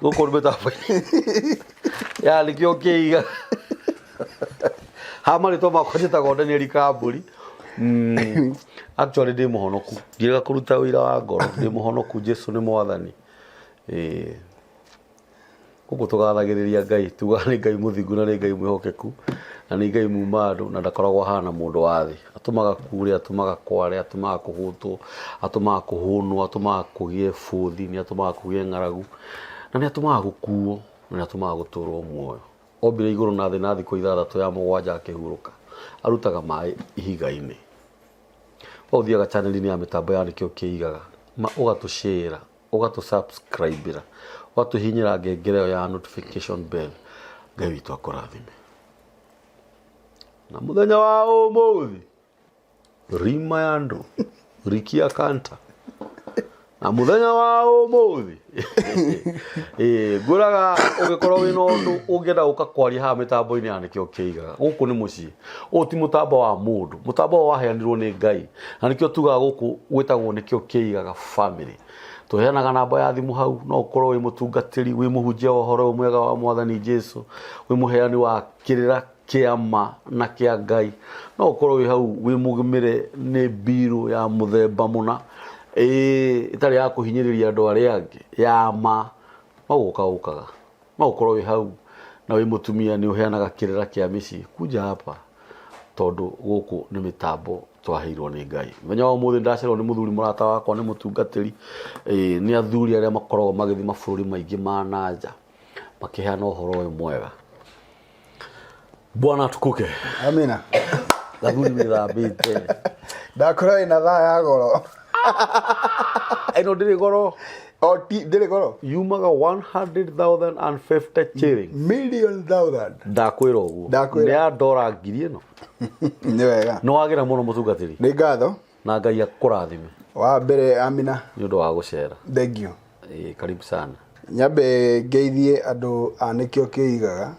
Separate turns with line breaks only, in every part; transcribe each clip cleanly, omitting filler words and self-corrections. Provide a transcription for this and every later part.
Guku ni mitambo ya nikio kiiga hamari to makwajita gondani eri kamburi. Actually ndi muhonoku ngiga kuruta wira wa ngoro ndi muhonoku Jesu ni mwathani. Guku tugathagiriria Ngai tuga ni Ngai muthingu na ni Ngai mwihokeku na ni Ngai mumandu na ndakoragwo hana mundu wa thi atumaga kure atumaga kware atumaga kuhutu atumaga kuhunu atumaga kugie futhi ni atumaga kugie ngaragu na ni atumaga gukuo na ni atumaga guturwo muoyo obire iguru na thi na thiko ithathatu ya mugwanja akihuruka arutaga mai ihiga-ini othiaga channel-ini ya mitambo ya nikio kiigaga ugatushare ugatusubscribe watuhinyira ngengere ya notification bell Ngai witu akurathime na muthenya wa umuthi rima ya andu rikia kanta na muthenya wa umuthi nguraga ugikorwo wina undu ungenda ukakwaria ha mitambo-ini ya nikio kiigaga guku ni mucii uti mutambo wa mundu mutambo wa heanirwo ni Ngai na nikio tugaga guku gwitagwo nikio kiigaga family tuheanaga namba ya thimu hau no ukorwo wi mutungatiri wi muhunjia wa horo mwega wa mwathani Jesu wi muheani wa kirira kiama na kia Ngai no ukorwo wi hau wi mugimire ni biru ya muthemba muna itari ya kuhinyiriria andu aria angi ya ma ukaga no ukorwo wi hau na wi mutumia ni uheanaga kirira kia micii kuja hapa tondu guku ni mitambo twahirwo ni Ngai menya wa muthi ndacerwo ni muthuri murata wakwa ni mutungatiri ni athuri aria makoragwo magithi mabururi maingi ma nanja makiheana uhoro uyu mwega Bwana tukuke
amina
gathuri withambite
ndakora ina thaa ya goro
ino ndiri goro
o ti ndiri goro
yumaga 100,050 shillings
million thousand
ndakwira uguo ni andora ngiri ino
ni wega
no wagira muno mutungatiri
ni ngatho
na Ngai akurathime
wa mbere amina
ni undu wa gucera
thank you
karibu sana
nyambe ngeithie andu anikio kiigaga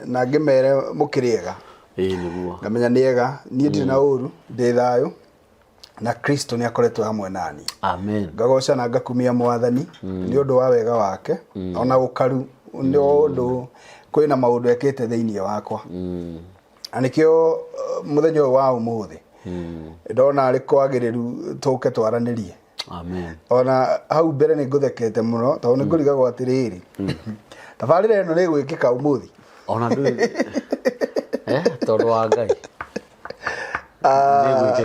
na ngimere mukiriega
niguo
ngamenya niega nie ndiri na uru ndi thayu na Kristo ni akoretwo hamwe nani
amen
ngagoca na ngakumia mwathani ni undu wa wega wake ona ukaru ni undu kwina maundu ekete thiini wakwa anikio muthenya wa umuthi ndona ari kwagiriru tuke twaranirie
amen
ona hau mbere ni nguthekete muno tondu ni ngurigagwo atiriri tabarire ino ni gwikika umuthi
ona ndu tondu wa Ngai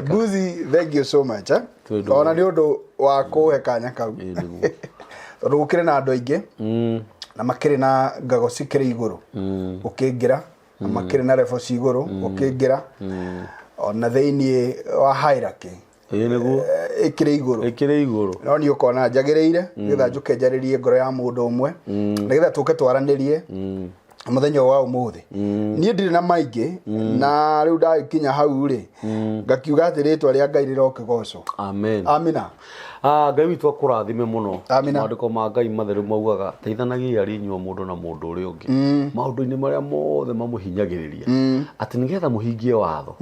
Buzi thank you so much ona ni undu wa kuhe kanya kau tondu gukire na andu aingi na makire na ngago cikire iguru ukingira na makire na level ciguru ukingira ona thiini wa hierarchy
niguo
ikire iguru no ni ukona njagiriire ngetha njuke njaririe ngoro ya mundu umwe ngetha tuke twaranirie muthenya wa umuthi nie ndiri na maingi na riu ndakinya hau ri ngakiuga ati ritwa ria Ngai riroke goco
amen
amina
Ngai witu akurathime muno
amina
mandiko ma Ngai matheru maugaga teithanagia ari nyuo mundu na mundu uri ungi maundu-ini maria mothe mamuhinyagiriria ati nigetha muhingie watho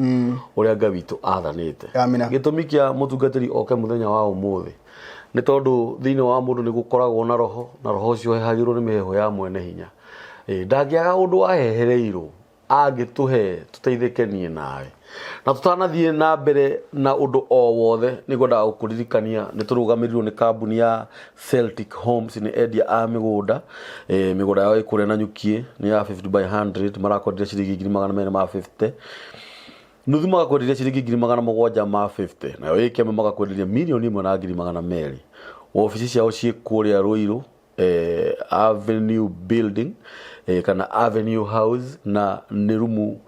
uria Ngai witu athanite gitumi kia mutungatiri oke muthenya wa umuthi ni tondu thiini wa mundu ni gukoragwo na roho ucio hehagirwo ni miheho ya mwene hinya ndagiaga undu ahehereirwo agituhe tuteithikenie nawe na tutanathie na mbere na undu o wothe nigwenda gukuririkania ni turugamirirwo ni kambuni ya Celtic Homes ni endia a migunda migunda yao ikure na nyukie ni ya 50 by 100 marakwendia ciringi 250 nuthu magakwendia ciringi 750 nayo ikeme magakwendia milioni 1.2 ofisi ciao cie kuria Ruiru Avenue Building kana Avenue House na nirumu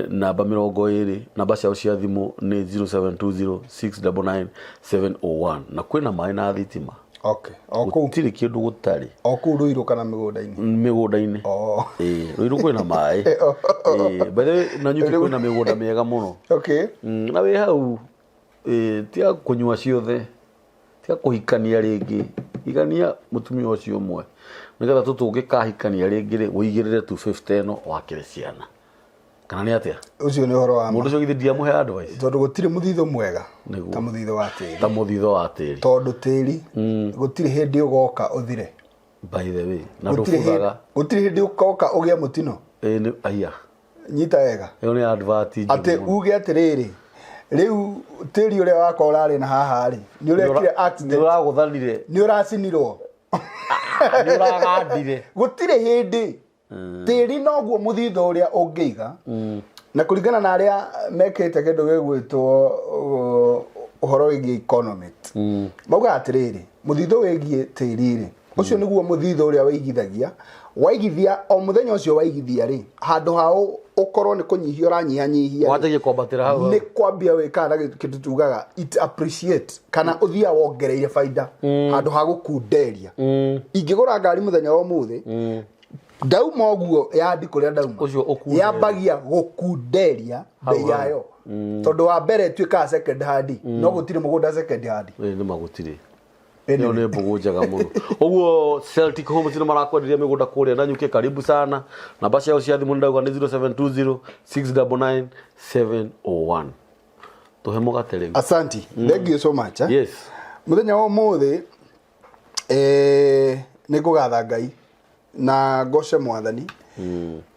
namba 20 namba ciao cia thimu ni 0720699701 na kwina mai na thitima
okay
gutiri kindu gutari
oku Ruiru kana migunda-ini
Ruiru kwina mai by the way na nyuki kwina migunda miega muno
okay
na we hau tia kunyua ciothe tia kuhikania ringi igania mutumia ucio umwe nigetha tutungikahikania ringi ri uigirire 250 eno wakire ciana kana nĩ atia
ucio nĩ horo wa
mũndũ ũcio githĩ ndiamũhe advice
tondu gutire muthitho mwega ta muthitho wa tĩri tondu tĩri gutire hindi ugoka uthire
by the way na ndũbuthaga
gutire hindi ugoka ũgĩe mũtino
nĩ aya
nyita wega
ĩyo nĩ advantage
ate uge atiriri riu tĩri ũrĩa wakwa ũrarĩ na haha rĩ nĩ ũrekire accident
nĩ ũragũthanire
nĩ ũracinirwo
nĩ ũragandire
gutire hindi tĩri noguo muthitho ũrĩa ũngĩiga na kuringana na aria mekete kindu gĩgwĩtwo uhoro wĩgiĩ economics mauga atiriri muthitho wĩgiĩ tĩri rĩ ucio nĩguo muthitho ũrĩa waigithia o muthenya ucio waigithia ri handu hao ukorwo ni kunyihia uranyihanyihia
wategie kwambatira hau
ni kwambia wika na kindu tugaga it appreciate kana uthia wongereire faida handu ha gukunderia ingigura ngari muthenya wa muthi ndauma uguo yandi kuria ndauma
ucio ukunderia
yambagia gukunderia bei yayo tondu wa mbere tuika second hand no gutire mugunda second hand
ni magutire ndio nĩ mbugu njega mũno ũguo Celtic Homes nĩ marakwenderia mĩgũnda kũrĩa na nyuke karibu sana namba ciao cia thimũ ndauga nĩ 0720 699 701 tuhe mũgate rĩu
asanti thank you so much
yes
muthenya wa mũthĩ nĩ kũgatha Ngai na ngoce mwathani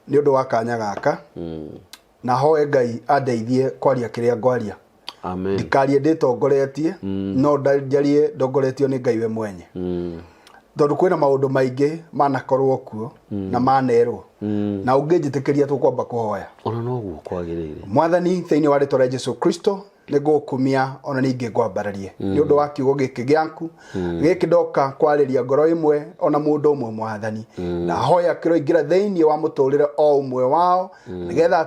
nĩ ũndũ wa kanya gaka na hoe Ngai andeithie kwaria kĩrĩa ngwaria
amen
ndikarie nditongoretie no ndarie ndongoretio ni Ngai we mwenye tondu kwina maundu maingi manakorwo kuo na manerwo na ungĩnjĩtĩkĩria tũkwamba kuhoya
ona noguo kwagĩrĩire
mwathani thĩinĩ wa rĩtwa rĩa Jesũ Kristo nĩngũkumia ona ningĩ ngwambararie nĩ ũndũ wa kiugo gĩkĩ gĩaku gĩkĩ ndoka kwarĩria ngoro ĩmwe ona mũndũ ũmwe mwathani na hoya kĩroingĩra thĩinĩ wa mũtũrĩre o ũmwe wao nĩgetha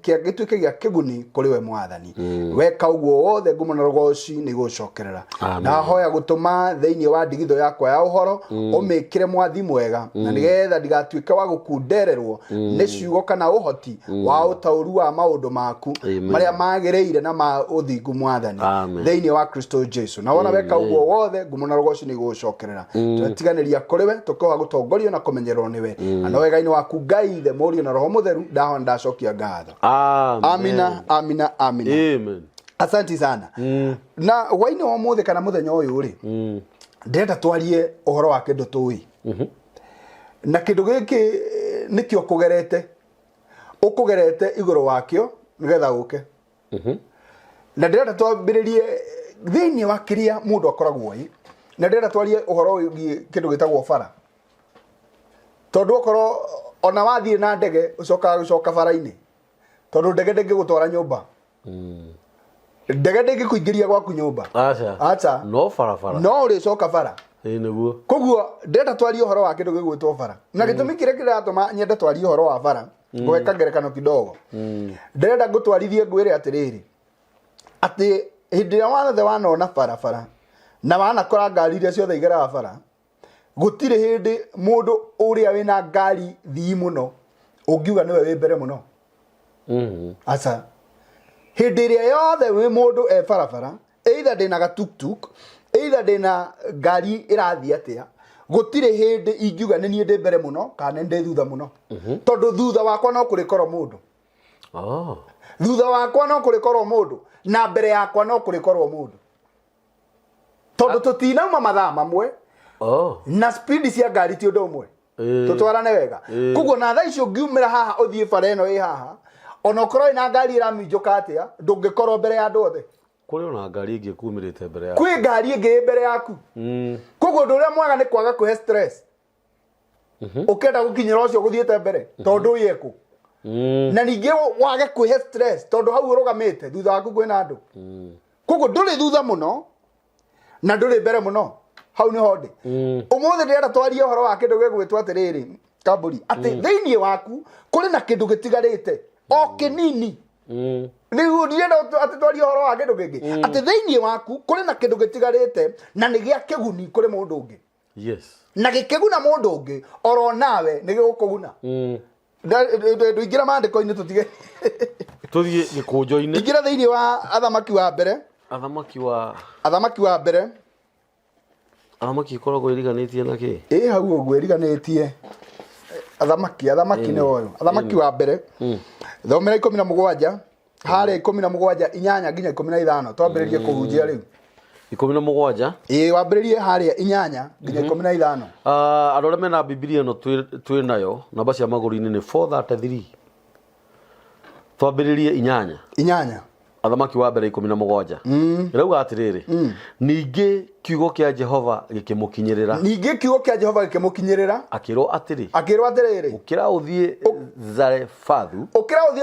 gĩtuĩke gĩa kĩguni kũrĩ we mwathani weka ũguo wothe ngumo na rogoci nĩgũcokerera na hoya gũtũma thĩinĩ wa ndigitho yakwa ya ũhoro ũmĩkĩre mwathi mwega na nĩgetha ndigatuĩke wa gũkundererwo nĩ ciugo kana ũhoti wa ũtaũru wa maũndũ maku marĩa magĩrĩire na uthingu mwathani thĩinĩ wa Kristo Jesu na wona weka uguo wothe ngumo na rogoci nĩgũcokerera tũtiganĩria kũrĩ we tũkoha gũtongorio na kũmenyererwo nĩwe na wega-inĩ waku Ngai ithe mũriũ na roho mũtheru ndaho ndacokia ngatho amina amina amina
amen
asanti sana na hwainĩ wa mũthĩ kana mũthenya ũyũ rĩ ndĩrenda twarie ũhoro wa kĩndũ tũĩ na kĩndũ gĩkĩ nĩkĩo ũkũgerete igũrũ wakĩo nĩgetha ũke na ndĩrenda twambĩrĩrie thĩinĩ wa kĩrĩa mũndũ akoragwo na ndĩrenda twarie ũhoro wĩgiĩ kĩndũ gĩtagwo bara tondu okorwo ona wathiĩ na ndege ũcokaga gũcoka bara-inĩ tondu ndege ndĩngĩgũtwara nyũmba ndege ndĩngĩkũingĩria gwaku nyũmba acha
no barabara
no ũrĩcoka bara
nĩguo
koguo ndĩrenda twarie ũhoro wa kĩndũ gĩgwĩtwo bara na gĩtũmi kĩrĩa kĩratũma nyende twarie ũhoro wa bara ngweka ngerekano kidogo ndĩrenda ngũtwarithie ngwĩre atĩrĩrĩ atĩ hĩndĩ ĩrĩa wothe wanona barabara na wanakora ngari iria ciothe igeraga bara gũtirĩ hĩndĩ mũndũ ũrĩa wĩna ngari thii mũno ũngiuga nĩwe wĩ mbere mũno aca hĩndĩ ĩrĩa yothe wĩ mũndũ e barabara either ndĩna gatuktuk either ndĩna ngari ĩrathiĩ atĩa gũtirĩ hĩndĩ ingiuga nĩ niĩ ndĩ mbere mũno kana ndĩ thutha mũno tondũ thutha wakwa no kũrĩkorwo mũndũ thutha wakwa no kũrĩkorwo mũndũ na mbere yakwa no kũrĩkorwo mũndũ tondu tutinauma mathaa mamwe na speed cia ngari ti ũndũ ũmwe tutwarane wega koguo na thaa icio ngiumĩra haha ũthiĩ bara ĩno ĩ haha ona ũkorwo ĩna ngari ĩraminjũka atĩa ndũngĩkorwo mbere ya andũ othe
kũrĩ ona ngari ĩngĩ kumĩrĩte mbere yaku
kwĩ ngari ĩngĩ mbere yaku koguo ũndũ ũrĩa mwega nĩ kwaga kwĩhe stress ũkenda gũkinyĩra ũcio gũthiĩte mbere tondũ ũyekũ na ningĩ wage kwĩhe stress tondu hau ũrũgamĩte thutha waku kwĩna andũ koguo ndũrĩ thutha mũno na ndũrĩ mbere mũno hau nĩho ndĩ ũmũthĩ ndĩrenda twarie ũhoro wa kĩndũ gĩgwĩtwo atĩrĩrĩ Kambũri atĩ thĩinĩ waku kũrĩ na kĩndũ gĩtigarĩte o kĩnini nĩguo ndĩrenda atĩ twarie ũhoro wa kĩndũ gĩkĩ atĩ thĩinĩ waku kũrĩ na kĩndũ gĩtigarĩte na nĩ gĩa kĩguni kũrĩ mũndũ ũngĩ na gĩkĩguna mũndũ ũngĩ oro nawe nĩ gĩgũkũguna ndũingĩra maandĩko-inĩ tũtige
tũthiĩ gĩkũnjo-inĩ
ingĩra thĩinĩ wa athamaki wa mbere athamaki ikoragwo iriganĩtie na kĩ hau ũguo iriganĩtie athamaki nĩ oyo athamaki wa mbere thomera 17 harĩa 17 8 nginya 15 twambĩrĩrie kũhunjia rĩu
17
wambĩrĩrie harĩa 8 nginya 15
andũ arĩa mena Biblia ĩno twĩ nayo namba cia magũrũ-inĩ nĩ 433 twambĩrĩrie 8 athamaki wa mbere 17 rĩu atirĩrĩ ningĩ kiugo kĩa Jehova gĩkĩmũkinyĩrĩra akĩrwo atĩrĩ ũkĩra ũthiĩ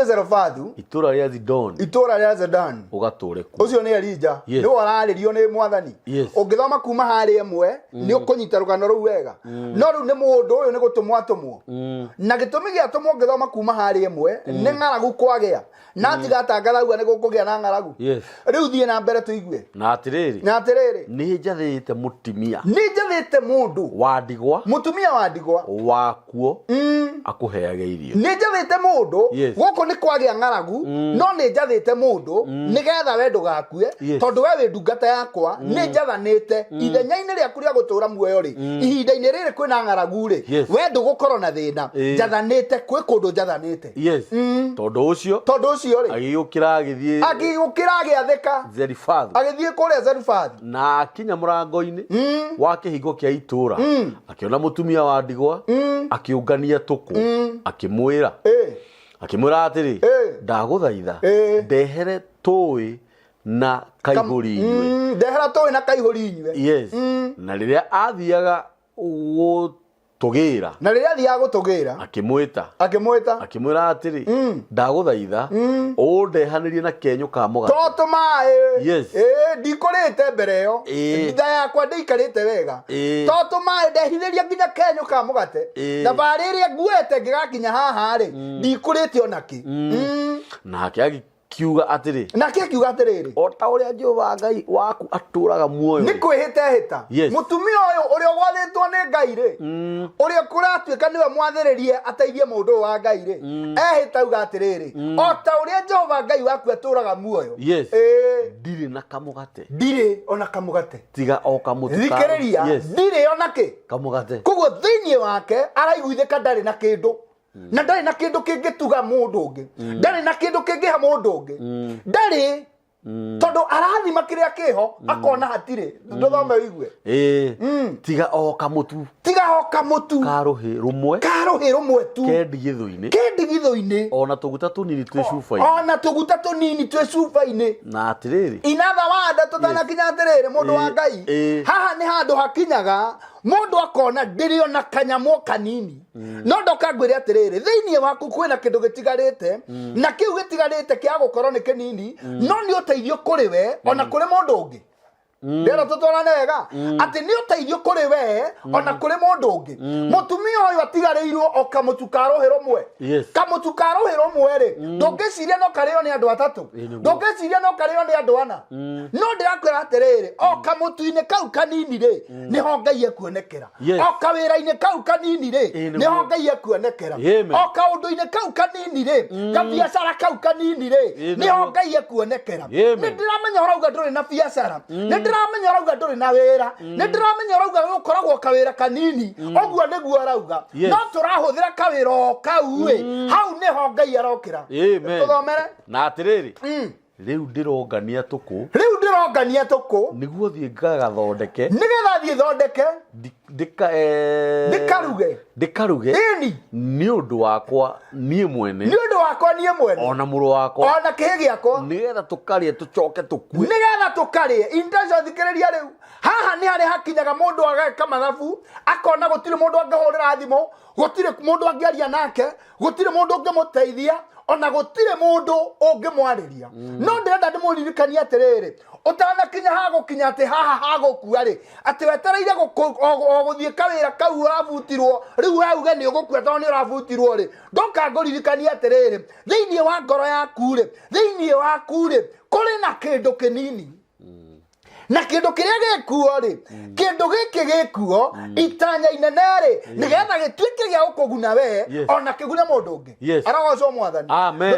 Zarefathu itũũra rĩa Zidoni ũgatũũre kuo
ũcio nĩ Elija nĩ wararĩrio nĩ Mwathani ũngĩthoma kuma harĩa ĩmwe nĩ ũkũnyita rũgano rũu wega no rĩu nĩ mũndũ ũyũ nĩ gũtũmwo atũmwo na gĩtũmi gĩatũmwo ũngĩthoma kuma harĩa ĩmwe nĩ ng'aragu kwagĩa na tigatangatha uga nĩ gũkũgĩa na ng'aragu rĩu thiĩ na mbere tũigue
na atĩrĩrĩ nĩ njathĩte mũndũ wa ndigwa mũtumia wa ndigwa wakuo akũheage irio
nĩ njathĩte mũndũ gũkũ nĩ kwagĩa ng'aragu no nĩ njathĩte mũndũ nĩgetha we ndũgakue tondũ we wĩ ndungata yakwa nĩ njathanĩte ithenya-inĩ rĩaku rĩa gũtũũra muoyo rĩ ihinda-inĩ rĩrĩ kwĩna ng'aragu rĩ we ndũgũkorwo na thĩna njathanĩte kwĩ kũndũ njathanĩte
tondũ ũcio rĩ agĩũkĩra agĩathĩka agĩthiĩ kũrĩa Zarifathu
na
akinya mũrango-inĩ wa kĩhingo kĩa itũũra akĩona mũtumia wa ndigwa akĩũngania tũkũ akĩmwĩra atĩrĩ ndagũthaitha ndehere tũĩ na kaihũri inyue na rĩrĩa athiaga gũtũgĩra akĩmwĩta akĩmwĩra atĩrĩ ndagũthaitha ũndehanĩrie na kenyũ ka mũgate
tondũ maĩ ndikũrĩte mbere ĩyo nditha yakwa ndĩikarĩte wega tondũ maĩ ndehithĩria nginya kenyũ ka mũgate na barĩ ĩrĩa nguĩte ngĩgakinya haha rĩ ndikũrĩte onakĩ
nake kiuga
atĩrĩ
o ta ũrĩa Jehova Ngai waku atũũraga muoyo
nĩ kwĩhĩtahĩta mũtumia ũyũ ũrĩa ũgwathĩtwo nĩ Ngai rĩ ũrĩa kũratuĩka nĩwe mwathĩrĩrie ateithie mũndũ wa Ngai rĩ ehĩta uga atĩrĩrĩ o ta ũrĩa Jehova Ngai waku atũũraga muoyo
ndirĩ na kamũgate
ndirĩ ona kamũgate
tiga o kamũtu
thikĩrĩria ndirĩ ona kĩ
kamũgate
koguo thĩinĩ wake araiguithĩka ndarĩ na kĩndũ na ndarĩ na kĩndũ kĩngĩtuga mũndũ ũngĩ ndarĩ na kĩndũ kĩngĩha mũndũ ũngĩ ndarĩ tondũ arathima kĩrĩa kĩho akona hatirĩ ndũthome wigue
tiga o kamũtu karũhĩ rũmwe tu kendi gĩthũinĩ ona tũguta tũnini twĩ cuba-inĩ na atĩrĩrĩ
inatha wanda tũtanakinya atĩrĩrĩ mũndũ wa Ngai haha nĩ handũ hakinyaga mũndũ akona ndĩrĩ ona kanyamũ kanini no ndoka ngwĩre atĩrĩrĩ thĩinĩ waku kwĩna kĩndũ gĩtigarĩte na kĩu gĩtigarĩte kĩa gũkorwo nĩ kĩnini no nĩ ũteithio kũrĩ we ona kũrĩ mũndũ ũngĩ ndĩra tũtwarane wega atĩ nĩ ũteithio kũrĩ we ona kũrĩ mũndũ ũngĩ mũtumia ũyũ atigarĩirwo o kamũtu ka rũhĩ rũmwe rĩ ndũngĩciria no karĩo nĩ andũ atatũ ndũngĩciria no karĩo nĩ andũ ana no ndĩrakwĩra atĩrĩrĩ o kamũtu-inĩ kau kanini rĩ nĩho Ngai ekuonekera o kawĩra-inĩ kau kanini rĩ nĩho Ngai ekuonekera o kaũndũ-inĩ kau kanini rĩ gabiacara kau kanini rĩ nĩho Ngai ekuonekera nĩ ndĩramenya ũrauga ndũrĩ na biacara ndĩramenya ũrauga ndũrĩ na wĩra ndĩramenya ũrauga gũkoragwo kawĩra kanini ũguo nĩguo arauga no tũrahũthĩra kawĩra o kau hau nĩho Ngai arokĩra tũthomere
na atĩrĩrĩ rĩu ndĩrongania tũkũ nĩguo thiĩ ngagathondeke
nĩgetha thiĩ thondeke ndĩkaruge
nĩ ũndũ wakwa niĩ mwene ona mũrũ wakwa
ona kĩhĩ gĩakwa
nĩgetha tũkarĩe tũcoke tũkue
intention thikĩrĩria rĩu haha nĩ harĩ hakinyaga mũndũ ageka mathabu akona gũtirĩ mũndũ angĩhũrĩra thimũ gũtirĩ mũndũ angĩaria nake gũtirĩ mũndũ ũngĩmũteithia ona gũtirĩ mũndũ ũngĩmwarĩria no ndĩrenda ndĩmũririkanie atĩrĩrĩ ũtanakinya hagũkinya atĩ haha hagũkua rĩ atĩ wetereire gũthiĩ kawĩra kau ũrabutirwo rĩu weuge nĩ ũgũkua tondũ nĩ ũrabutirwo rĩ ndoka ngũririkanie atĩrĩrĩ thĩinĩ wa ngoro yaku rĩ kũrĩ na kĩndũ kĩnini na kĩndũ kĩrĩa gĩkuo rĩ kĩndũ gĩkĩ gĩkuo itanya inene rĩ nĩgetha gĩtuĩke gĩa gũkũguna we ona kĩgune mũndũ ũngĩ arogocwo Mwathani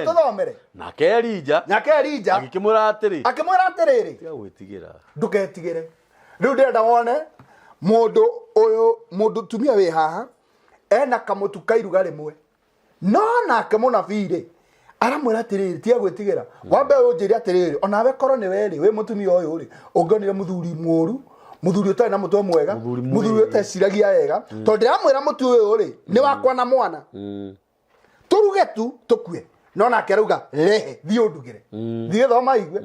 tũthomere
nake Elija agĩkĩmwĩra
atĩrĩrĩ ndũketigĩre rĩu ndĩrenda wone mũndũ tumia wĩ haha ena kamutu kairuga rimwe no nake munabii aramwira atiriri tia gwitigera wambe unjiri atiriri onawe korwo ni weri we mutumia uyu ri ungonire muthuri mworu muthuri utari na mutwe mwega muthuri uteciragia wega tondu ndiramwira mutu uyu ri ni wakwa na mwana turuge tu tukue no nake rauga rehe thii undugire thii thoma igwe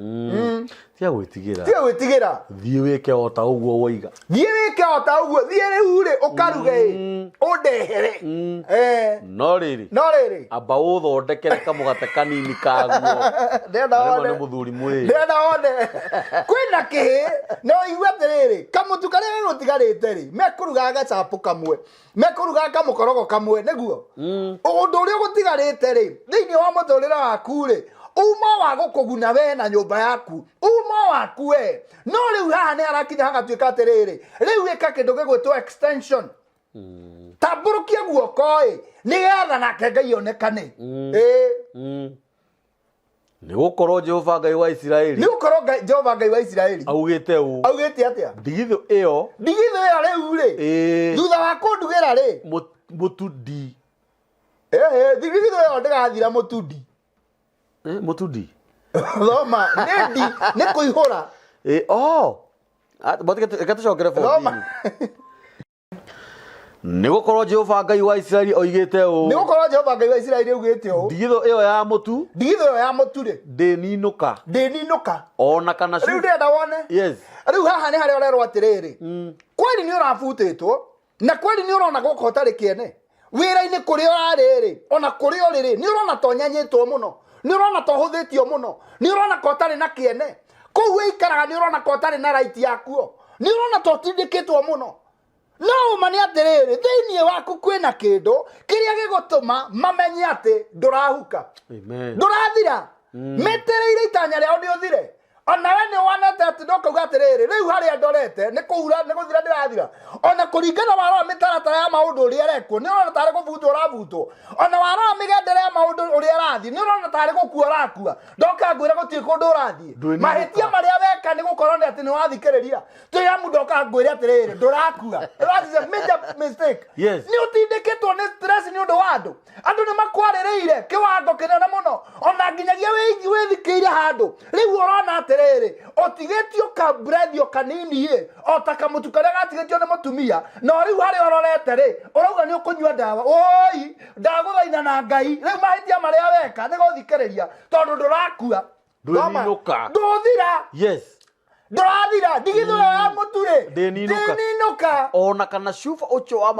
tia gwitigera thii wike ota uguo woiga
thii wike ota uguo thii riu ri ukaruge undehere
no riri amba uthondekere kamugate kanini kaguo ndenda muthuri mwiri
ndenda one kwina kihi no igwe atiriri kamutu karia gutigarite ri mekuruga gacapu kamwe mekuruga kamukorogo kamwe niguo undu uria gutigarite ri thiini wa muturire waku ri umo wa gukuguna we na nyumba yaku umo waku we no riu haha ni arakinya hagatuika atiriri riu ika kindu gigwitwo extension tamburukia guoko nigetha nake Ngai onekane
ni gukorwo Jehova Ngai wa Isiraeli
Jehova Ngai wa Isiraeli augite atia
ndigitho iyo
riu ri thutha wa kundugira ri
mutudi
ndigitho iyo ndigathira mutudi
mutudi
thoma ni kuihura
gatacokere bodi ni gukorwo Jehova Ngai wa Isiraeli oigite
ni gukorwo Jehova Ngai wa Isiraeli oigite
ndigitho iyo ya mutu
ri
ndininuka ona kana
riu ndenda wone
yes
riu haha ni haria urerwo atiriri kweli ni urafutitwo na kweli ni urona guko tari kiene wira-ini kuria urariri ona kuria uriri ni urona tonyanyitwo muno ni urona tohuthitio muno ni urona ko tari na kiene kou ikaraga ni urona ko tari na right yakuo ni urona totindikitwo muno no mani atiriri thiini waku kwina kindu kiria gigutuma mamenye ati ndurahuka ndurathira metereire itanya riao ni uthire ona we ni wanete ati ndokauga atiriri riu haria ndorete ni kuura ni guthira ndirathira ona kuringana waro mitaratara ya maundu uria arekwo ni urona tari guvutwo uravutwo ona waro migendere ya maundu uria arathi ni urona tari gukua urakua ndoka ngwira gutie kundu urathie mahitia maria weka ni gukorwo ni ati ni wathikiriria tuyamu ndoka ngwira atiriri ndurakua that is a major mistake ni utindikitwo ni stress ni undu wa andu ni makwaririire kiwango kinene muno ona nginyagia withikiire handu riu urona atiriri otigitio ka breathio kanini otakamutu karia gatigitio ni mutumia no riu hari ororete ri urauga ni ukunyua ndawa oi ndaguthaina na Ngai riu mahitia maria weka ni guthikiriria tondu ndurakua nduthira ndurathira ndigitho ya muturi ndininuka
ona kana cuba ucio wa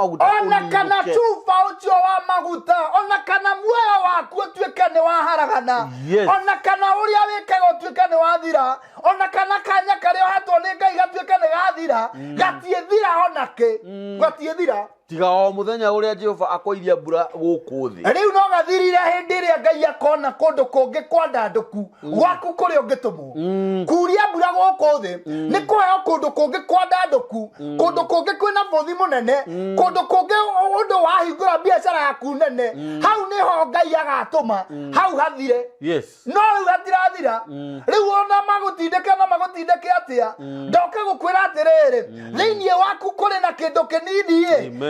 maguta
ona kana muoyo waku utuike ni waharagana ona kana uria wikaga utuike ni wathira ona kana kanya karia hatwo ni Ngai gatuike ni gathira gatiethira onake gatiethira
tiga o muthenya uria Jehova akoiria mbura guku thi
riu no gathirire hindi ria Ngai akona kundu kungi kwa ndanduku gwaku kuri ungitumwo kuria mbura guku thi ni kuheo kundu kungi kwa ndanduku kundu kungi kwina bothi munene kundu kungi undu wahingura biacara yaku nene hau niho Ngai agatuma hau hathire no riu hatirathira riu ona magutindike atia ndoke gukwira atiriri thiini waku kuri na kindu kinini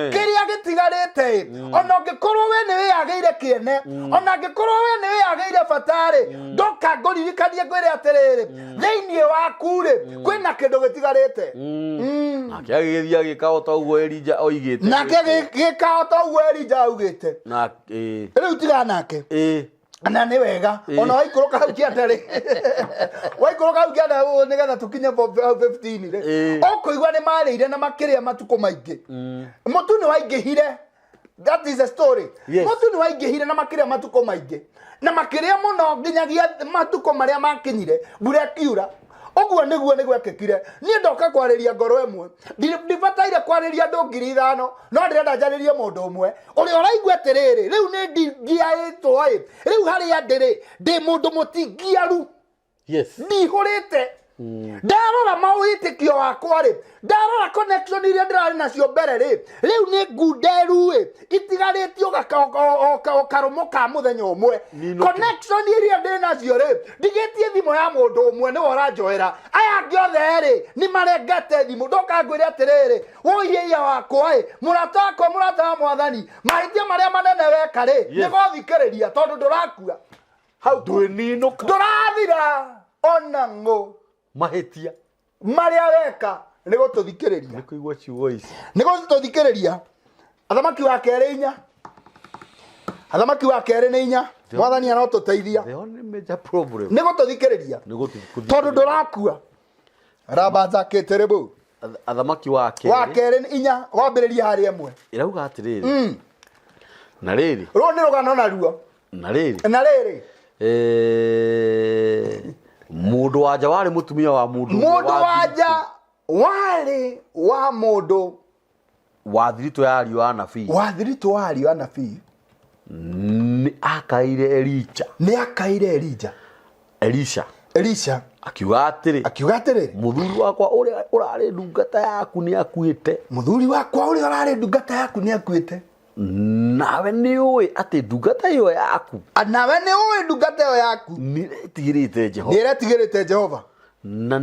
kiria gitigarite ona ngikorwo we ni wiageire kiene ona ngikorwo we ni wiageire batari ndoka nguririkanie ngwire atiriri thiini waku ri kwina kindu gitigarite
nake agithia gikaota uguo Elija oigite
nake gikaota uguo Elija augite
na
riu tiga nake na ni wega ona waikuruka hau kiatari waikuruka hau kiatari nigetha tukinye 15 ri okuigwa ni marire na makiria matuko maingi mutu ni waingihire that is a story mutu ni waingihire na makiria matuko maingi na makiria muno nginyagia matuko maria makinyire mbura kiura oguo niguo gwekekire ni ndoka kwariria ngoro emwe ndibataire kwariria andu 5,000 no ndirenda njaririe mundu umwe uri oraigua atiriri riu ni ndingiaitwo riu haria ndiri ndi mundu mutingiaru ndihurite ndarora mawĩtĩkio wakwa rĩ, ndarora connection iria ndĩrarĩ nacio mbere rĩ, rĩu nĩ ngunderu rĩ itigarĩtio karũmo ka mũthenya ũmwe. Connection iria ndĩ nacio rĩ, ndigĩtie thimũ ya mũndũ ũmwe nĩwe ũranjoera, aya angĩ othe rĩ nĩ marengete thimũ. Ndoka ngwĩre atĩrĩrĩ, woiya wakwa ĩ, mũrata wakwa, mũrata wa Mwathani, mahĩtia marĩa manene weka rĩ nĩ gũthikĩrĩria tondũ ndũrakua hau ndũrathira ona ngũ. Mahĩtia marĩa weka nĩ gũtũthikĩrĩria,
nĩkũigua ciugo ici,
nĩ gũtũthikĩrĩria. Athamaki wa kerĩ 4, Athamaki wa kerĩ nĩ 4. Mwathani arotũteithia, nĩ gũtũthikĩrĩria tondũ ndũrakua. Raba njakĩte rĩbũ.
Athamaki wa kerĩ
4 wambĩrĩria harĩ 1
irauga atĩrĩrĩ, na rĩrĩ
rũu nĩ rũgano naruo,
na rĩrĩ mũndũ wanja warĩ mũtumia wa mũndũ
wanja warĩ wa mũndũ
wa thiritũ ya ariũ a anabii,
wa thiritũ wa ariũ a anabii,
nĩ akaire Elisha akiuga atĩrĩ, mũthuri wakwa ũrĩa ũrarĩ ndungata yaku nĩ akuĩte.
Mũthuri wakwa ũrĩa ũrarĩ ndungata yaku nĩ akuĩte.
Nawe nĩ ũĩ atĩ ndungata ĩyo yaku,
nawe nĩ ũĩ ndungata ĩyo yaku nĩĩretigĩrĩte Jehova
na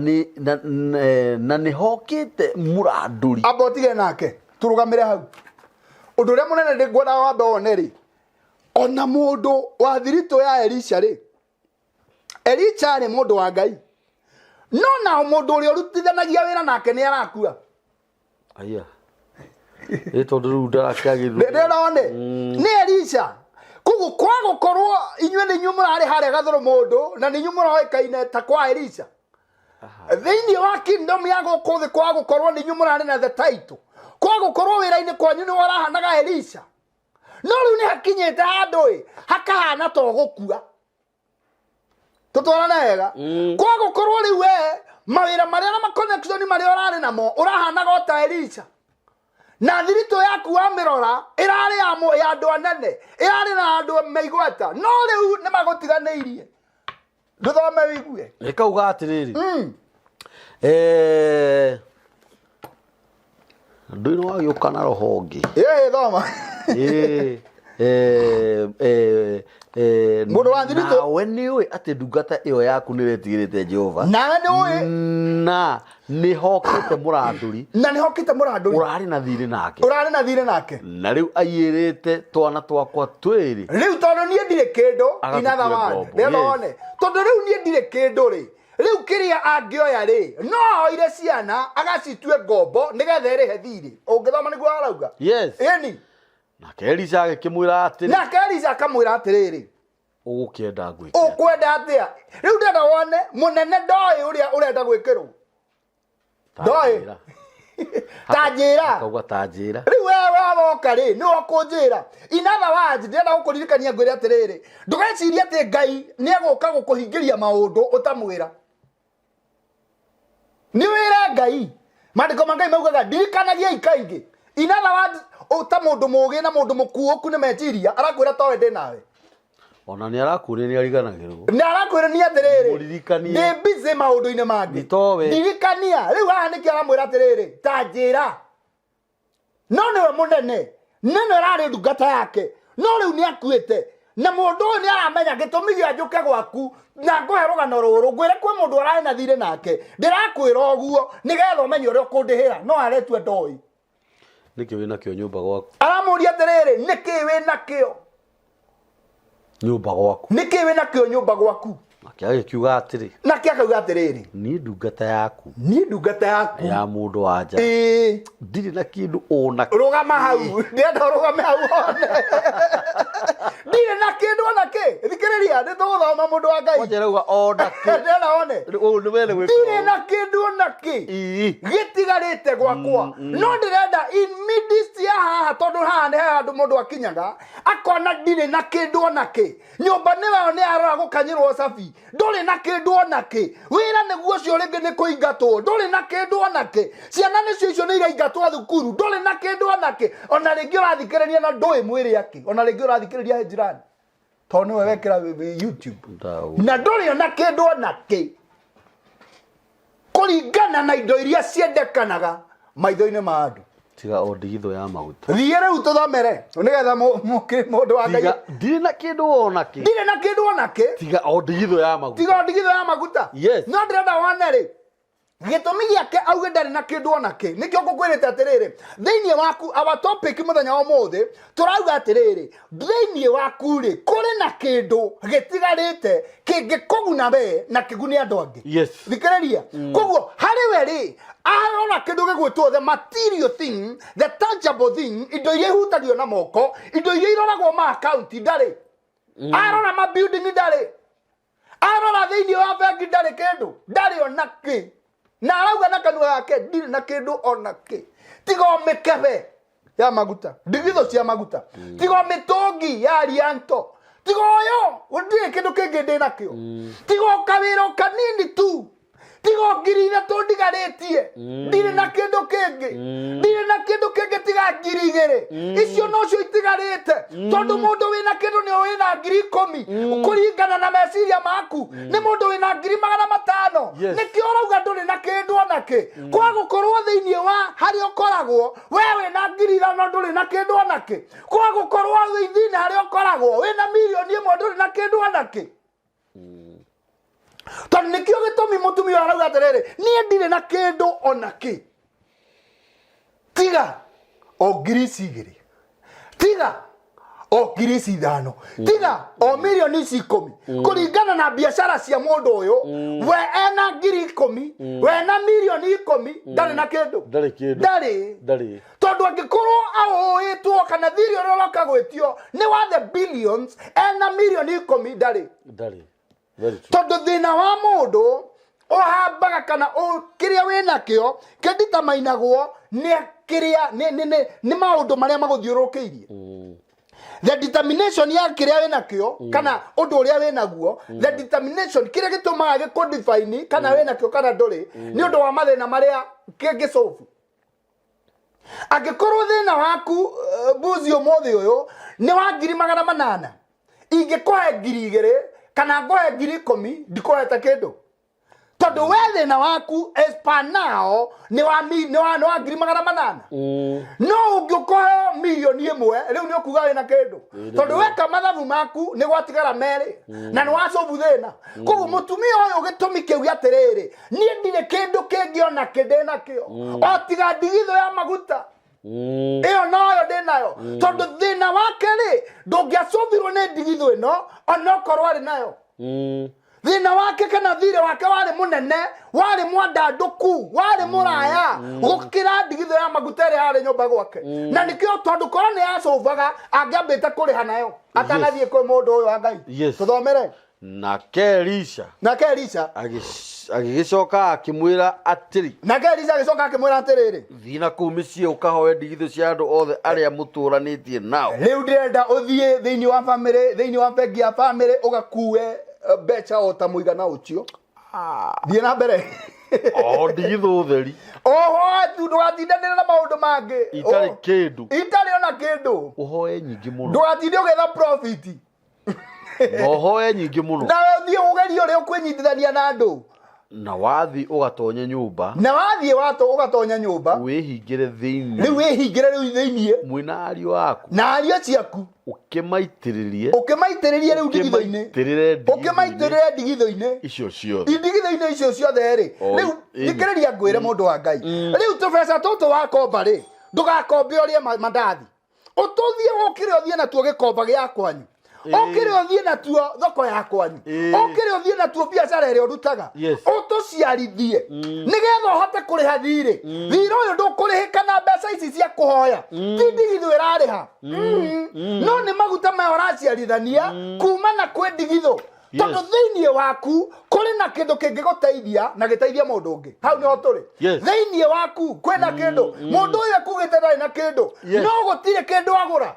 nĩ hokĩte mũrandũri.
Amba ũtige nake tũrũgamĩre hau. Ũndũ ũrĩa mũnene ndĩ ngwenda wambe wone rĩ, ona mũndũ wa thiritũ ya Elisha rĩ, Elisha nĩ mũndũ wa Ngai, no na mũndũ ũrĩa ũrutithanagia wĩra nake nĩ arakua.
Aya tondũ rĩu ndarakĩagĩrĩrwo
ndĩrone nĩ Elisha. Koguo kwa gũkorwo inyuĩ nĩ inyuĩ mũrarĩ harĩa gathoro mũndũ na nĩ inyuĩ mũroĩkaine ta kwa Elisha thĩinĩ wa kingdom ya gũkũ thĩ, kwa gũkorwo nĩ inyuĩ mũrarĩ na the title, kwa gũkorwo wĩra-inĩ kwanyu nĩ warahanaga Elisha, no rĩu nĩ hakinyĩte handũ hakahana to gũkua. Tũtwarana wega, kwa gũkorwo rĩu we mawĩra marĩa na maconnection marĩa ũrarĩ namo ũrahanaga ta Elisha, na thiritũ yaku wamĩrora ĩrarĩ ya andũ anene, ĩrarĩ na andũ meigweta, no rĩu nĩ magũtiganĩirie. Ndũthome wĩigue.
Ĩkauga atĩrĩrĩ, andũ ĩno wagĩũka na roho ũngĩ.
Thoma. Mũndũ wa thiritũ,
nawe nĩ ũĩ atĩ ndungata ĩyo yaku nĩ ĩretigĩrĩte Jehova,
nawe nĩ ũĩ
na nĩ hokĩte mũrandũri, ũrarĩ na thirĩ nake, na rĩu aiyĩrĩte twana twakwa twĩrĩ.
Rĩu tondũ niĩ ndirĩ kĩndũ inatha wani ndĩrone, tondũ rĩu niĩ ndirĩ kĩndũ rĩ, rĩu kĩrĩa angĩoya rĩ no oire ciana agacitue ngombo nĩgetha ĩrĩhe thirĩ. Ũngĩthoma nĩguo arauga. Ĩni
nake Elisha agĩkĩmwĩra atĩrĩ,
nake Elisha akamwĩra atĩrĩrĩ,
ũgũkĩenda gwĩkĩra,
ũkwenda atĩa? Rĩu ndenda wone mũnene ndoĩ ũrĩa ũrenda gwĩkĩrwo, ndoĩ tanjĩra,
akauga tanjĩra.
Rĩu wewe woka rĩ nĩ ũkũnjĩra. Inatha wanji ndenda gũkũririkania ngwĩre atĩrĩrĩ, ndũgecirie atĩ Ngai nĩ egũka gũkũhingĩria maũndũ ũtamwĩra. Nĩ wĩra Ngai, maandĩko ma Ngai maugaga ndirikanagiai kaingĩ. Inatha wanji ta mũndũ mũgĩ na mũndũ mũkuũku nĩ meciria arakwĩra towe ndĩ nawe,
ona nĩ arakwĩra nĩ ariganagĩrwo,
nĩ arakwĩra nĩ atĩrĩrĩ ndĩ busy maũndũ-inĩ mangĩ, ndirikania. Rĩu haha nĩkĩo aramwĩra atĩrĩrĩ tanjĩra, no nĩwe mũnene, nĩwe ararĩ ndungata yake, no rĩu nĩ akuĩte, na mũndũ ũyũ nĩ aramenya gĩtũmi gĩa njũke gwaku na ngũhe rũgano rũrũ, ngwĩre kwĩ mũndũ ararĩ na thirĩ nake. Ndĩrakwĩra ũguo nĩgetha ũmenye ũrĩa ũkũndĩhĩra, no aretua ndoĩ.
Nĩkĩ wĩ nakĩo nyũmba gwaku?
Aramũria atĩrĩrĩ, nĩkĩ wĩ nakĩo
nyũmba gwaku?
Nĩkĩ wĩ nakĩo nyũmba gwaku?
Nake agĩkiuga atĩrĩ,
nake akauga atĩrĩrĩ,
niĩ ndungata yaku
ya
mũndũ wa nja, ndirĩ na kĩndũ ona.
Rũgama hau, ndĩrenda ũrũgame hau one. Ndirĩ na kĩndũ ona kĩ, thikĩrĩria nĩtũgũthoma mũndũ wa Ngai.
Wanjerauga ona kĩ,
ndĩrenda one, ndirĩ na kĩndũ ona kĩ gĩtigarĩte gwakwa, no ndĩrenda in midst ya haha, tondũ haha nĩ handũ mũndũ akinyaga akona ndirĩ na kĩndũ ona kĩ. Nyũmba nĩyo nĩ arora gũkanyĩrwo cabi, ndũrĩ na kĩndũ ona kĩ. Wĩra nĩguo ũcio rĩngĩ nĩ kũingatwo, ndũrĩ na kĩndũ ona kĩ. Ciana nĩcio icio nĩ iraingatwo thukuru, ndũrĩ na kĩndũ ona kĩ. Ona rĩngĩ ũrathikĩrĩria na ndũĩ mwĩrĩ akĩ, ona rĩngĩ ũrathikĩrĩria njirani tondũ nĩwe wekĩra YouTube, na ndũrĩ ona kĩndũ ona kĩ. kũringana na indo iria ciendekanaga maitho-inĩ ma andũ.
Tiga o ndigitho ya maguta.
Thiĩ rĩu tũthomere nĩgetha mũndũ wa Ngai.
Ndirĩ na kĩndũ ona kĩ.
Ndirĩ na kĩndũ ona kĩ.
Tiga o ndigitho ya maguta.
Tiga o ndigitho ya maguta.
Yes.
No ndĩrenda wane rĩ. Gĩtũmi gĩake auge ndarĩ na kĩndũ ona kĩ nĩkĩo ngũkwĩrĩte atĩrĩrĩ thĩinĩ waku our topic mũthenya wa ũmũthĩ tũrauga atĩrĩrĩ thĩinĩ waku rĩ kũrĩ na kĩndũ gĩtigarĩte kĩngĩkũguna we na kĩgune andũ angĩ.
Yes.
Thikĩrĩria. Koguo harĩ we rĩ arona kĩndũ gĩgwĩtwo the material thing, the tangible thing, indo iria ihutagio na moko, indo iria iroragwo ma account ndarĩ. Arona ma building ndarĩ. Arona thĩinĩ wa bengi ndarĩ kĩndũ ndarĩ ona kĩ. Na arauga na kanua yake ndirĩ na kĩndũ ona kĩ. Tiga o mĩkebe ya maguta, ndigitho cia maguta. Tiga o mĩtũngi ya rianto. Tiga oyo ndirĩ kĩndũ kĩngĩ ndĩ nakĩo. Tiga o kawĩra kanini tu. Tiga o ngiri ithatũ ndigarĩtie. Ndirĩ na kĩndũ kĩngĩ. Ndirĩ na kĩndũ kĩngĩ tiga ngiri igĩrĩ. Icio nocio itigarĩte. Tondũ mũndũ wĩna kĩndũ nĩ wĩna ngiri 10 kũringana na meciria maku. Nĩ mũndũ wĩna ngiri 500. Nĩkĩo ũrauga ndũrĩ na kĩndũ ona kĩ. Kwa gũkorwo thĩinĩ wa harĩa ũkoragwo we wĩna ngiri 5 ndũrĩ na kĩndũ ona kĩ. Kwa gũkorwo thĩinĩ harĩa ũkoragwo wĩna milioni 1 ndũrĩ na kĩndũ ona kĩ. Tondũ nĩkĩo gĩtũmi mũtumia arauga atĩrĩrĩ niĩ ndirĩ na kĩndũ ona kĩ. Tiga o ngiri igĩrĩ. Tiga o ngiri 5. Tiga o milioni 10 kũringana na biacara cia mũndũ ũyũ we ena ngiri 10 we ena milioni 10 ndarĩ na kĩndũ. Ndarĩ. Tondũ angĩkorwo aũĩtwo kana thirĩ ũrĩa ũroka gwĩtio nĩ wa the billions ena milioni 10 ndarĩ. Tondũ thĩna wa mũndũ ũhambaga kana kĩrĩa wĩnakĩo kĩnditamainagwo nĩ kĩrĩa nĩ maũndũ marĩa magũthiũrũrũkĩirie. The determination ya kĩrĩa wĩnakĩo kana ũndũ ũrĩa wĩnaguo the determination kĩrĩa gĩtũmaga gĩkũdefine kana wĩnakĩo kana ndũrĩ nĩ ũndũ wa mathĩna marĩa kĩngĩsolve. Angĩkorwo thĩna waku mbuzi ũmũthĩ ũyũ nĩ wa ngiri 800 ingĩkũhe ngiri 2 kana ngoe ngiri 10 ndikũhete kĩndũ. Tondũ we thĩna waku as per now nĩ wa ngiri 800. No ũngĩkũhe milioni 1 rĩu nĩ ũkuga wĩna kĩndũ. Tondũ weka mathabu maku nĩ gwatigara merĩ na nĩ wacobu thĩna. Koguo mũtumia ũyũ gĩtũmi kĩu atĩrĩrĩ niĩ ndirĩ kĩndũ kĩngĩ ona kĩndĩ nakĩo o tiga ndigitho ya maguta. Ĩyo noyo ndĩ nayo. Tondũ thĩna wake rĩ ndũngĩacobirwo nĩ ndigitho ĩno ona okorwo arĩ nayo. Thĩna wake kana thirĩ wake warĩ mũnene warĩ mwandandũku warĩ mũraya gũkĩra ndigitho ya maguta ĩrĩa yarĩ nyũmba gwake. Na nĩkĩo tondũ korwo nĩ yacobaga angĩambĩte kũrĩha nayo atanathiĩ kwĩ mũndũ ũyũ wa Ngai. Tũthomere.
Nake Elisha agĩgĩcoka akĩmwĩra atĩrĩ.
Nake Elisha agĩcoka akĩmwĩra atĩrĩrĩ.
Thiĩ na kũu mĩciĩ ũkahoe ndigitho cia andũ othe arĩa mũtũranĩtie nao. Rĩu
ndĩrenda ũthiĩ thĩinĩ wa bamĩrĩ thĩinĩ wa bengi ya bamĩrĩ ũgakue mbeca o ta mũigana ũcio. Thiĩ na mbere.
O ndigitho theri.
Oho ndũgatindanĩra na maũndũ mangĩ.
Itarĩ kĩndũ.
Itarĩ ona kĩndũ.
Ũhoe nyingĩ mũno.
Ndũgatinde ũgetha profit.
Ũhoe nyingĩ mũno.
Na thiĩ ũgerie ũrĩa ũkwĩnyitithania na andũ.
Na wathiĩ ũgatonya nyũmba.
Ũgatonya nyũmba.
Wĩhingĩre thĩinĩ.
Rĩu wĩhingĩre rĩu thĩinĩ.
Mwĩna ariũ aku.
Na ariũ ciaku.
Ũkĩmaitĩrĩrie
rĩu ndigitho-inĩ. Ũkĩmaitĩrĩrie ndigitho-inĩ.
Icio ciothe.
Ndigitho-inĩ icio ciothe rĩ. Rĩu thikĩrĩria ngwĩre mũndũ wa Ngai. Rĩu tũbeca tũtũ wakomba rĩ ndũgakombe ũrĩe mandathi. Ũtũthiĩ ũkĩre ũthiĩ natuo gĩkomba gĩa kwanyu. Okire ũthiĩ natuo thoko ya kwanyu. Okire ũthiĩ natuo biacara ĩrĩa ũrutaga. Ũtũciarithie nĩgetha ũhote kũrĩha thirĩ. Thirĩ ũyũ ndũkũrĩhĩka na mbeca ici cia kũhoya. Ti ndigitho ĩrarĩha. No nĩ maguta maya ũraciarithania kumana kwĩ ndigitho. Tondũ thĩinĩ waku kũrĩ na kĩndũ kĩngĩgũteithia na gĩteithia mũndũ ũngĩ. Hau nĩho tũrĩ. Thĩinĩ waku kwĩna kĩndũ mũndũ ũyũ akugĩte ndarĩ na kĩndũ no gũtirĩ kĩndũ agũra.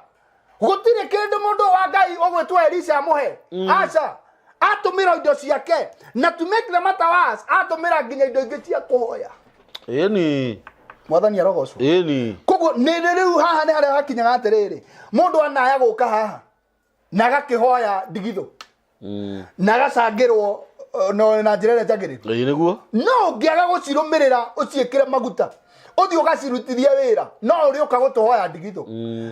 Gũtirĩ kĩndũ mũndũ wa Ngai ũgwĩtwo Elisha amũhe. Aca atũmĩra indo ciake na to make the matter worse atũmĩra nginya indo ingĩ cia kũhoya.
Ĩni
Mwathani arogocwo. Koguo nĩ rĩu haha nĩ harĩa hakinyaga atĩrĩrĩ mũndũ anaya gũka haha na agakĩhoya ndigitho na agacangĩrwo no na njira njagiriru
niguo
no ngiaga gucirumirira uciikire maguta uthio gacirutithia wira no uri uka gutuhoya ndigitho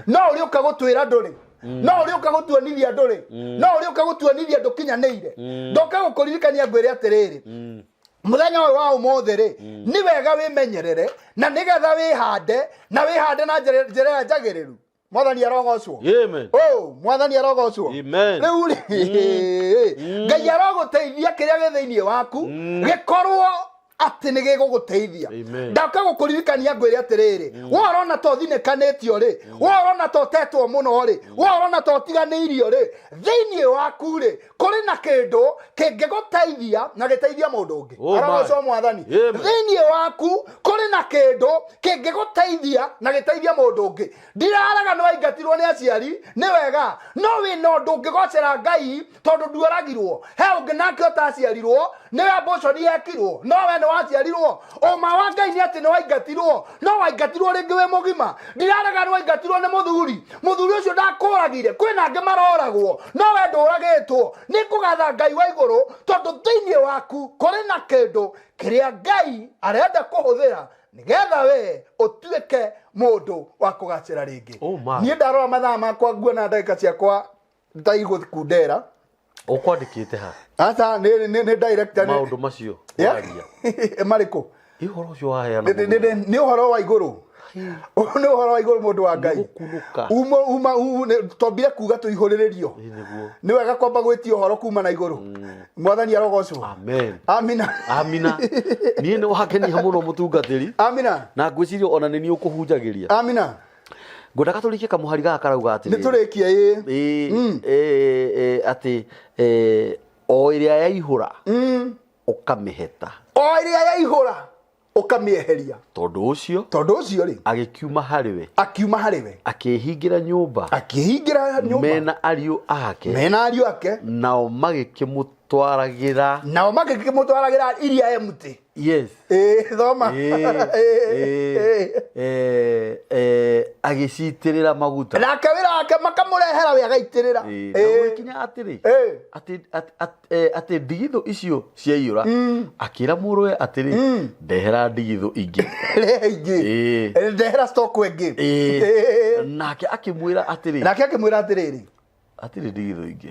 no uri uka gutwira nduri no uri uka gutuonithia nduri no uri uka gutuonithia ndukinyanĩire ndoka gukuririkania ngwire atiriri muthenya wa umothe ri ni wega wimenyerere na nigetha wihande na njira njagiriru mwathani arogocwo
amen
mwathani arogocwo
amen
riu ngai aroguteithia kiria githini waku gikorwo ati ni giguguteithia ndaka gukuririkania ngwire atiriri worona to thinekanitio ri worona to tetwo muno ri worona to tiganiirio ri thini waku ri kuri na kindu kingiguteithia na giteithia mundu ungi arogocwo mwathani thini waku kuri na kindu kingiguteithia na giteithia mundu ungi ndiraraga no aingatirwo ni aciari ni wega no wi no ndungigocera ngai tondu nduoragirwo he ungi nake utaciarirwo niwe abortion yekirwo no we no waciarirwo oma wa ngai ni ati no waingatirwo no waingatirwo ringi we mugima ndiraraga no waingatirwo ni muthuri ucio ndakuragire kwina ange maroragwo no we nduragitwo ni kugatha ngai wa iguru tondu thiini waku kuri na kindu kiria ngai arenda kuhuthira nigetha we utuike mundu wa kugacira ringi nie ndarora mathaa makwa nguona ndagika ciakwa ndaigukundera
ukwandikite ha
ata ni director
maundu macio
waria mariko
ihoro ucio waheana
ni uhoro wa iguru ni uhoro wa iguru mundu wa ngai uma tombire kuga tuihuriririo ni wega kwamba gwitio uhoro kuma na iguru mwathani arogocwo
amen
amina
nie ni wakenia muno mutungatiri
amina
na ngwicirio ona ni ukuhunjagiria
amina
ngodaga turikie kamuhari gaka karauga ati
ni turikie
ati o iria yaihura ukamiheta
o iria yaihura ukamieheria
tondu ucio
ri
agikiuma hariwe akihingira nyumba mena ariu ake nao magikimutwaragira iria emuti yes
thoma
agicitirira maguta
na kawira ake makamurehera we agaitirira
kinya atiri ati ndigitho icio ciaiyura akira murwe atiri ndehera ndigitho ingi
ndehera stock ingi
nake akimwira atiri atiri ndigitho ingi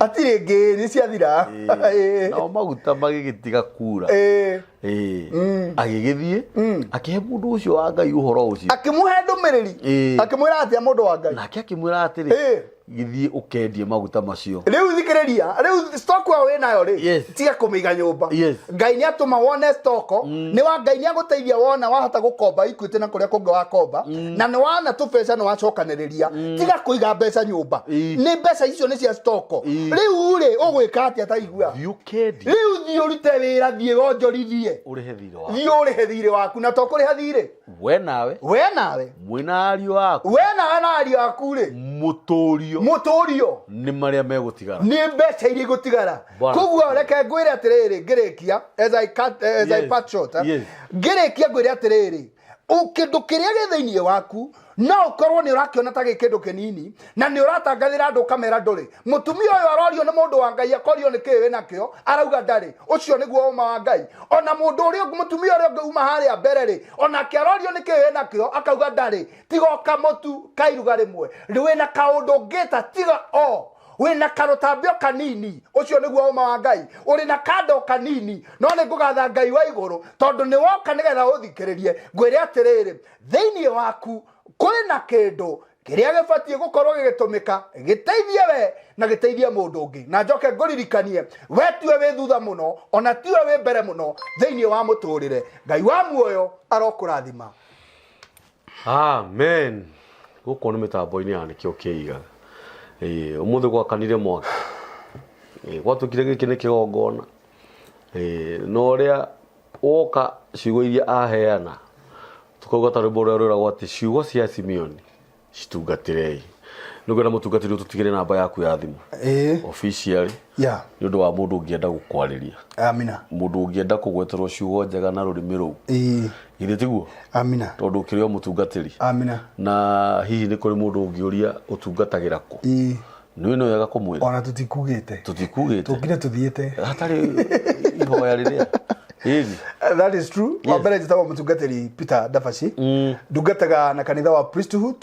ni ciathira
na maguta magigitiga kura agigithie akihe mundu ucio wa ngai uhoro ucio
akimuhe ndumiriri akimwira ati mundu wa ngai
nake akimwira atiri githie ukendie maguta macio
riu thikiriria riu stock wa we nayo ri tiga kumiga nyumba ngai ni atuma wone stock ni wa ngai ni aguteithia wona wahota gukomba Equity na kuria kungi wa komba na ni wana tu pesa no wacokaniriria tiga kuiga mbeca nyumba ni mbeca icio ni cia stock riu ri ugwika atia taigua riu thii urute wira thii wonjorithie
urihe
thire waku na to kuriha thire
we nawe mwina ariu aku
na ariu aku ri muturio
ni maria megutigara
ni mbeca iri gutigara koguo reke ngwire atiriri ngirikia as I part short ngirikia ngwire atiriri ukindu kiria githiini waku no ukorwo ni urakiona ta gikindu kinini na ni uratangathira andu kamera nduri mutumia uyu arorio ni mundu wa ngai akorio ni kiwe nakio arauga ndari ucio niguo uma wa ngai ona mundu uria mutumia uria uma haria mbere ri ona kiarorio ni kiwe nakio akauga ndari tigoka mutu kairuga rimwe riwena kaundu ngita tiga wina karotambio kanini ucio niguo uma wa ngai uri na kando kanini no ni ngugatha ngai wa iguru tondu ni woka nigetha uthikiririe ngwire atiriri thiini waku kuri na kindu kiria gibatie gukorwo gigitumika giteithie we na giteithie mundu ungi na njoke nguririkanie we tiwe wi thutha muno ona tiwe wi mbere muno thiini wa muturire ngai wa muoyo arokurathima
amen guko ni mitambo-ini ya nikio kiigaga umuthi gwakanire mwaka gwatukire giki ni kigongona no ria woka ciugo iria aheana tukauga ta rwimbo ruria rwiragwo ati ciugo cia Simeoni citungatirei nugena mutungatiri tutigire namba yaku ya thimu officially ni undu wa mundu ungienda gukwariria mundu ungienda kugweterwo ciugo njega na rurimi ruu githĩ tiguo tondu ukiri o mutungatiri na hihi ni kuri mundu ungiuria utungatagira ku nä no wega kåmwä
ona tutikugite
tutikugite
tukire tuthiete
hatarä ihoya rä rä a
that is true. Wa mbere njitagwo mutungatiri Peter Dabaci ndungataga na kanitha wa Priesthood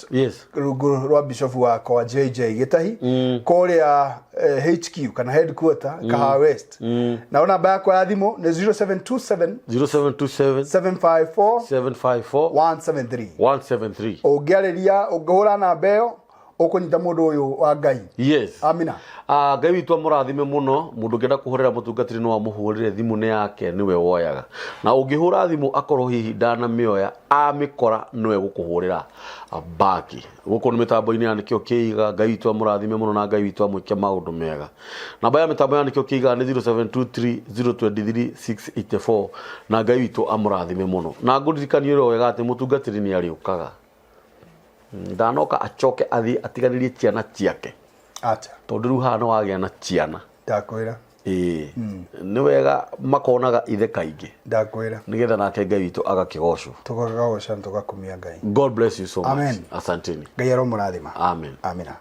rungu rwa bishop wa kwa JJ Gitahi kuria HQ kana headquarter Kahawa West na ona namba yakwa ya thimu ni 0727 754 173 ungiariria ungihura namba iyo ukunyita mundu uyu wa Ngai. Amina.
Ngai witu amurathime muno mundu ngenda kuhurira mutungatiri no amuhurire thimu ne yake niwe woyaga na ungihura thimu akorwo hihi ndana mioya amikora niwe gukuhurira baki guko ni mitambo-ini yanikio kiiga. Ngai witu amurathime muno na Ngai witu amwike maundu mega. Namba ya mitambo yanikio kiiga ni 0723023684 na Ngai witu amurathime muno na nguririkanio ro wega ati mutungatiri ni ariukaga ndanoka acoke athi atiganirie ciana ciake
acha
tondu riu hana wagia na ciana
ndakwira
ni wega makonaga ithe kaingi
ndakwira
nigetha nake Ngai witu agakigocwo
tugakumia Ngai.
God bless you so much.
Amen.
Asanteni.
Ngai aromurathima.
Amen.
Amina.